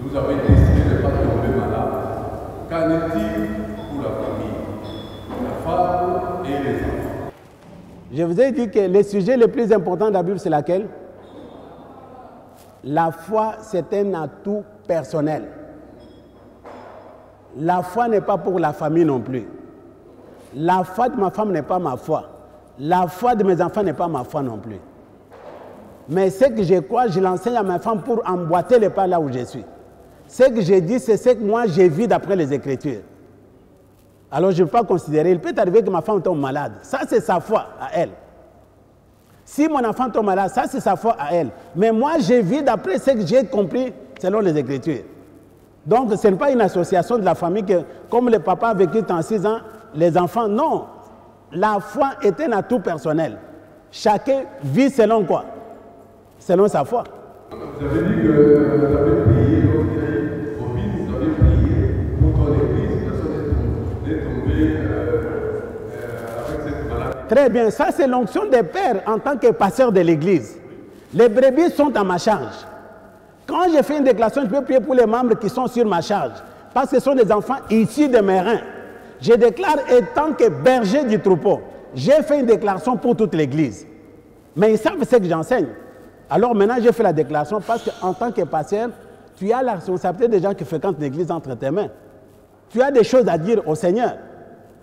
Vous avez décidé de ne pas tomber malade. Qu'en est-il pour la famille, la femme et les enfants? Je vous ai dit que le sujet le plus important de la Bible, c'est laquelle? La foi, c'est un atout personnel. La foi n'est pas pour la famille non plus. La foi de ma femme n'est pas ma foi. La foi de mes enfants n'est pas ma foi non plus. Mais ce que je crois, je l'enseigne à ma femme pour emboîter les pas là où je suis. Ce que je dis, c'est ce que moi j'ai vu d'après les Écritures. Alors je ne peux pas considérer, il peut arriver que ma femme tombe malade. Ça, c'est sa foi à elle. Si mon enfant tombe malade, ça, c'est sa foi à elle. Mais moi, j'ai vu d'après ce que j'ai compris selon les Écritures. Donc, ce n'est pas une association de la famille que, comme le papa a vécu dans 6 ans, les enfants, non. La foi est un atout personnel. Chacun vit selon quoi? Selon sa foi. Vous avez dit que vous avez prié, vous avez prié pour ton église, personne n'est tombé avec cette maladie. Très bien, ça c'est l'onction des pères en tant que pasteur de l'église. Les brebis sont à ma charge. Quand je fais une déclaration, je peux prier pour les membres qui sont sur ma charge. Parce que ce sont des enfants issus de mes reins. Je déclare étant que berger du troupeau. J'ai fait une déclaration pour toute l'église. Mais ils savent ce que j'enseigne. Alors maintenant, j'ai fait la déclaration parce qu'en tant que pasteur, tu as la responsabilité des gens qui fréquentent l'église entre tes mains. Tu as des choses à dire au Seigneur.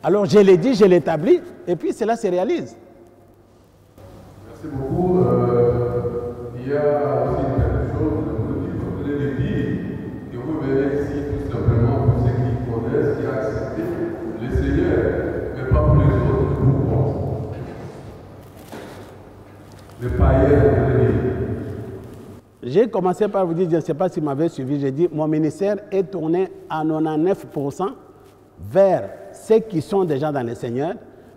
Alors je l'ai dit, je l'établis, et puis cela se réalise. Merci beaucoup. Il y a aussi quelque chose, vous voulez le dire, que vous venez ici tout simplement pour ceux qui connaissent, qui ont accepté le Seigneur, mais pas pour les autres. Pourquoi? Les païens, vous voulez dire. J'ai commencé par vous dire, je ne sais pas si vous m'avez suivi, j'ai dit, mon ministère est tourné à 99% vers ceux qui sont déjà dans le Seigneur,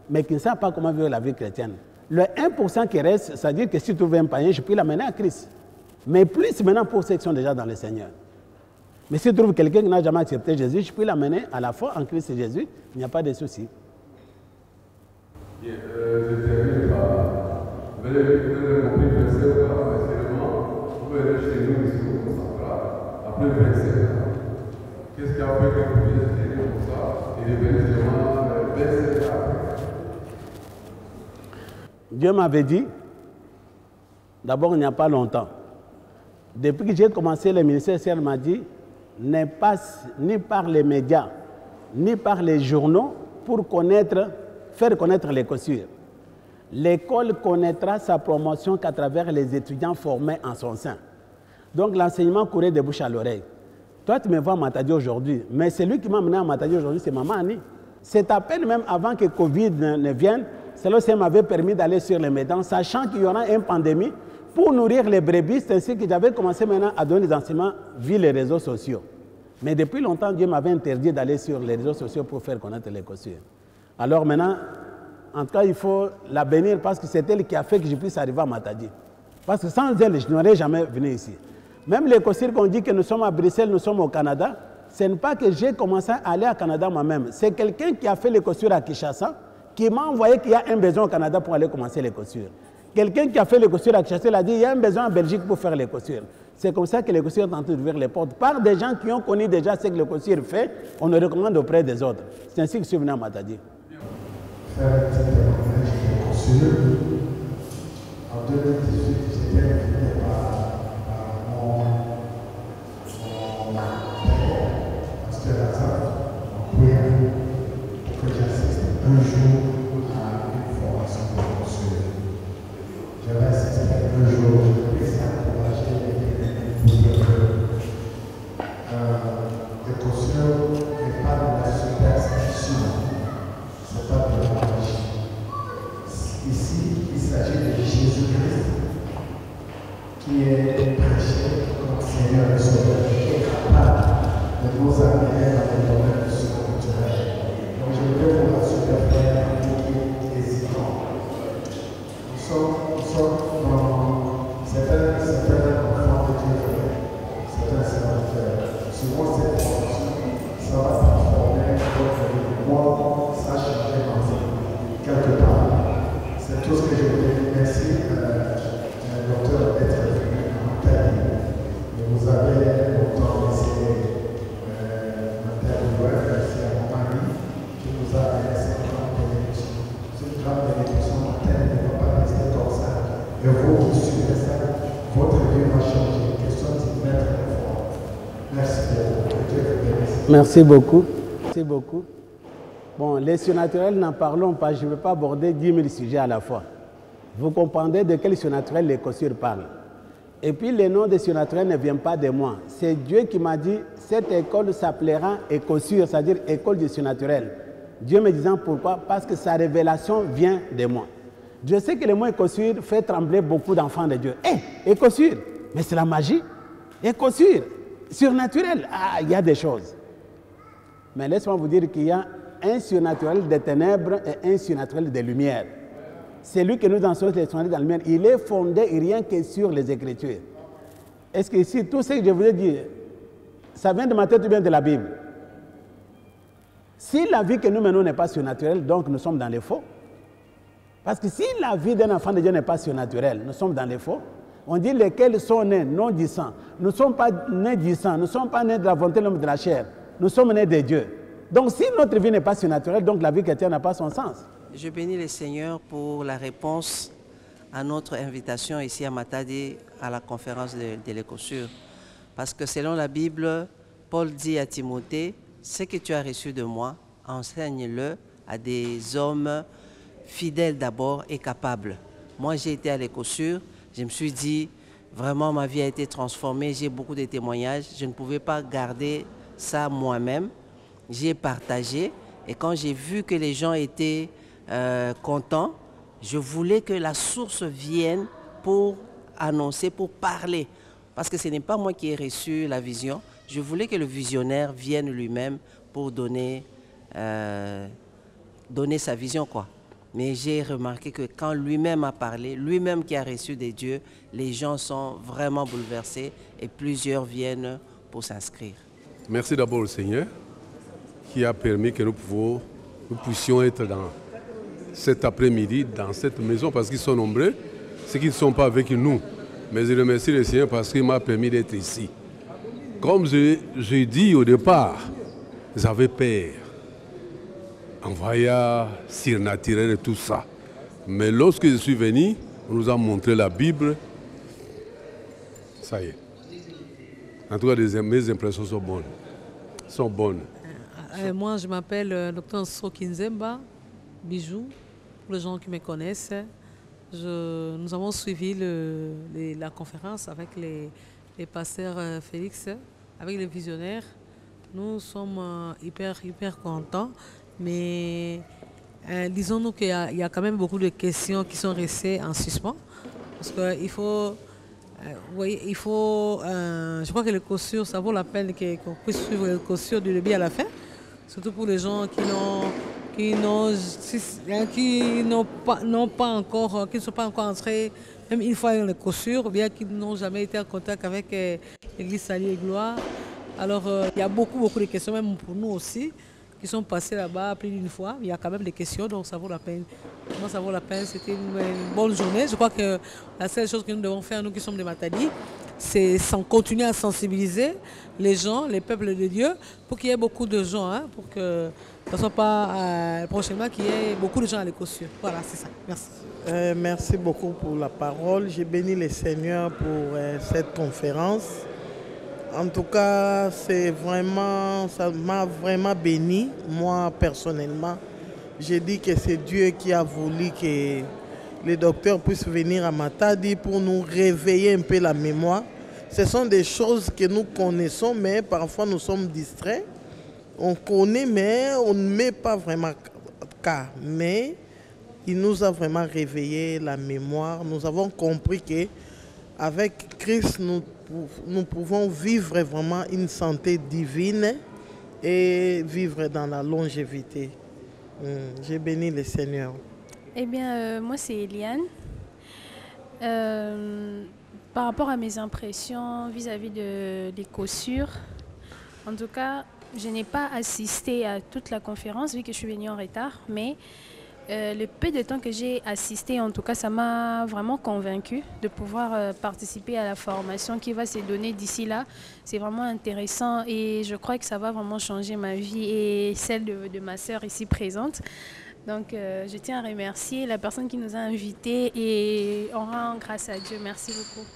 mais qui ne savent pas comment vivre la vie chrétienne. Le 1% qui reste, c'est-à-dire que si tu trouves un païen, je peux l'amener à Christ. Mais plus maintenant pour ceux qui sont déjà dans le Seigneur. Mais si tu trouves quelqu'un qui n'a jamais accepté Jésus, je peux l'amener à la foi en Christ et Jésus, il n'y a pas de souci. Bien, je termine par... Vous avez compris le verset, vous venez chez nous ici au Consacrat, après le verset. Qu'est-ce qui a fait que vous puissiez se tenir comme ça et le verset après? Dieu m'avait dit, d'abord il n'y a pas longtemps, depuis que j'ai commencé le ministère, il m'a dit, ne passe ni par les médias, ni par les journaux pour faire connaître les cossures. L'école connaîtra sa promotion qu'à travers les étudiants formés en son sein. Donc l'enseignement courait de bouche à l'oreille. Toi, tu me vois à Matadi aujourd'hui, mais celui qui m'a amené à Matadi aujourd'hui, c'est Maman Annie. C'est à peine même avant que Covid ne vienne, cela m'avait permis d'aller sur les médailles, sachant qu'il y aura une pandémie, pour nourrir les brebis, c'est ainsi que j'avais commencé maintenant à donner des enseignements via les réseaux sociaux. Mais depuis longtemps, Dieu m'avait interdit d'aller sur les réseaux sociaux pour faire connaître les cossures. Alors maintenant, en tout cas, il faut la bénir parce que c'est elle qui a fait que je puisse arriver à Matadi. Parce que sans elle, je n'aurais jamais venu ici. Même les cossures qu'on dit que nous sommes à Bruxelles, nous sommes au Canada, ce n'est pas que j'ai commencé à aller à Canada moi-même. C'est quelqu'un qui a fait les cossures à Kinshasa, qui m'a envoyé qu'il y a un besoin au Canada pour aller commencer les cossures. Quelqu'un qui a fait les cossures à Kinshasa, il a dit qu'il y a un besoin en Belgique pour faire les cossures. C'est comme ça que les cossures sont en train d'ouvrir les portes. Par des gens qui ont connu déjà ce que les cossures fait, on le recommande auprès des autres. C'est ainsi que je suis venu à Matadi. Faire une petite témoignage des cossures. En 2018, j'étais invité par mon pasteur Lazare, mon prière, pour que j'assiste un jour à une formation de cossure. J'avais assisté un jour, et ça a encouragé les cossures n'est pas de la superstition. Ce n'est pas de la magie. Ici, il s'agit de Jésus-Christ qui est prêché comme Seigneur et Sauveur, qui est capable de nous amener dans le domaine du surnaturel. Donc je voudrais vous rassurer, frère, qui est hésitant. Nous sommes dans certains enfants de Dieu, certains sénateurs. Souvent, cette formation, ça va transformer votre moi, ça change ma vie, quelque part. C'est tout ce que je voulais dire. Merci, docteur, d'être venu en Italie. Vous avez Et vous, sur ça, votre vie va changer. Question de mettre la foi. Merci beaucoup. Que Dieu vous bénisse. Merci beaucoup. Merci beaucoup. Bon, les surnaturels, n'en parlons pas. Je ne vais pas aborder 10 000 sujets à la fois. Vous comprendrez de quel surnaturel les Écossures parlent. Et puis, les noms des surnaturels ne viennent pas de moi. C'est Dieu qui m'a dit, cette école s'appellera Écossure, c'est-à-dire école du surnaturel. Dieu me disant pourquoi? Parce que sa révélation vient de moi. Je sais que le mot Écossure fait trembler beaucoup d'enfants de Dieu. Hé, Écossure, mais c'est la magie. Écossure, surnaturel. Ah, il y a des choses. Mais laisse-moi vous dire qu'il y a un surnaturel des ténèbres et un surnaturel des lumières. C'est lui que nous enseignons les surnaturels dans la lumière. Il est fondé rien que sur les Écritures. Est-ce que ici, tout ce que je vous ai dit, ça vient de ma tête ou bien de la Bible? Si la vie que nous menons n'est pas surnaturelle, donc nous sommes dans les faux. Parce que si la vie d'un enfant de Dieu n'est pas surnaturelle, nous sommes dans les faux. On dit lesquels sont nés non du sang. Nous ne sommes pas nés du sang, nous ne sommes pas nés de la volonté de l'homme de la chair. Nous sommes nés de Dieu. Donc si notre vie n'est pas surnaturelle, donc la vie chrétienne n'a pas son sens. Je bénis le Seigneur pour la réponse à notre invitation ici à Matadi à la conférence de l'Écossure. Parce que selon la Bible, Paul dit à Timothée, ce que tu as reçu de moi, enseigne-le à des hommes fidèles d'abord et capables. Moi, j'ai été à l'Écossure, je me suis dit, vraiment ma vie a été transformée, j'ai beaucoup de témoignages, je ne pouvais pas garder ça moi-même. J'ai partagé et quand j'ai vu que les gens étaient contents, je voulais que la source vienne pour annoncer, pour parler. Parce que ce n'est pas moi qui ai reçu la vision, je voulais que le visionnaire vienne lui-même pour donner sa vision, quoi. Mais j'ai remarqué que quand lui-même a parlé, lui-même qui a reçu des dieux, les gens sont vraiment bouleversés et plusieurs viennent pour s'inscrire. Merci d'abord au Seigneur qui a permis que nous puissions être dans cet après-midi, dans cette maison, parce qu'ils sont nombreux, ceux qui ne sont pas avec nous. Mais je remercie le Seigneur parce qu'il m'a permis d'être ici. Comme j'ai dit au départ, j'avais peur. En voyant surnaturel et tout ça. Mais lorsque je suis venu, on nous a montré la Bible. Ça y est. En tout cas, mes impressions sont bonnes. Moi, je m'appelle Dr Sokinzemba, Bijou, pour les gens qui me connaissent. Nous avons suivi la conférence avec les pasteurs Félix, avec les visionnaires. Nous sommes hyper contents, mais disons-nous qu'il y a quand même beaucoup de questions qui sont restées en suspens. Parce qu'il faut... je crois que les Écossures, ça vaut la peine qu'on puisse suivre les Écossures du début à la fin. Surtout pour les gens qui ne sont pas encore entrés, même une fois dans les Écossures, ou bien qui n'ont jamais été en contact avec l'Église Salut et Gloire. Alors, il y a beaucoup de questions, même pour nous aussi, qui sont passés là-bas plus d'une fois. Il y a quand même des questions, donc ça vaut la peine. Moi, ça vaut la peine. C'était une bonne journée. Je crois que la seule chose que nous devons faire, nous qui sommes de Matadi, c'est continuer à sensibiliser les gens, les peuples de Dieu, pour qu'il y ait beaucoup de gens, pour que ce ne soit pas prochainement qu'il y ait beaucoup de gens à l'Écossure. Voilà, c'est ça. Merci. Merci beaucoup pour la parole. J'ai béni le Seigneur pour cette conférence. En tout cas, ça m'a vraiment béni, moi personnellement. J'ai dit que c'est Dieu qui a voulu que les docteurs puissent venir à Matadi pour nous réveiller un peu la mémoire. Ce sont des choses que nous connaissons, mais parfois nous sommes distraits. On connaît, mais on ne met pas vraiment cas. Mais il nous a vraiment réveillé la mémoire. Nous avons compris qu'avec Christ, nous pouvons vivre vraiment une santé divine et vivre dans la longévité. J'ai béni le Seigneur. Eh bien, moi c'est Eliane. Par rapport à mes impressions vis-à-vis de l'Écossure, en tout cas, je n'ai pas assisté à toute la conférence vu que je suis venue en retard, mais le peu de temps que j'ai assisté, en tout cas, ça m'a vraiment convaincue de pouvoir participer à la formation qui va se donner d'ici là. C'est vraiment intéressant et je crois que ça va vraiment changer ma vie et celle de ma sœur ici présente. Donc, je tiens à remercier la personne qui nous a invités et on rend grâce à Dieu. Merci beaucoup.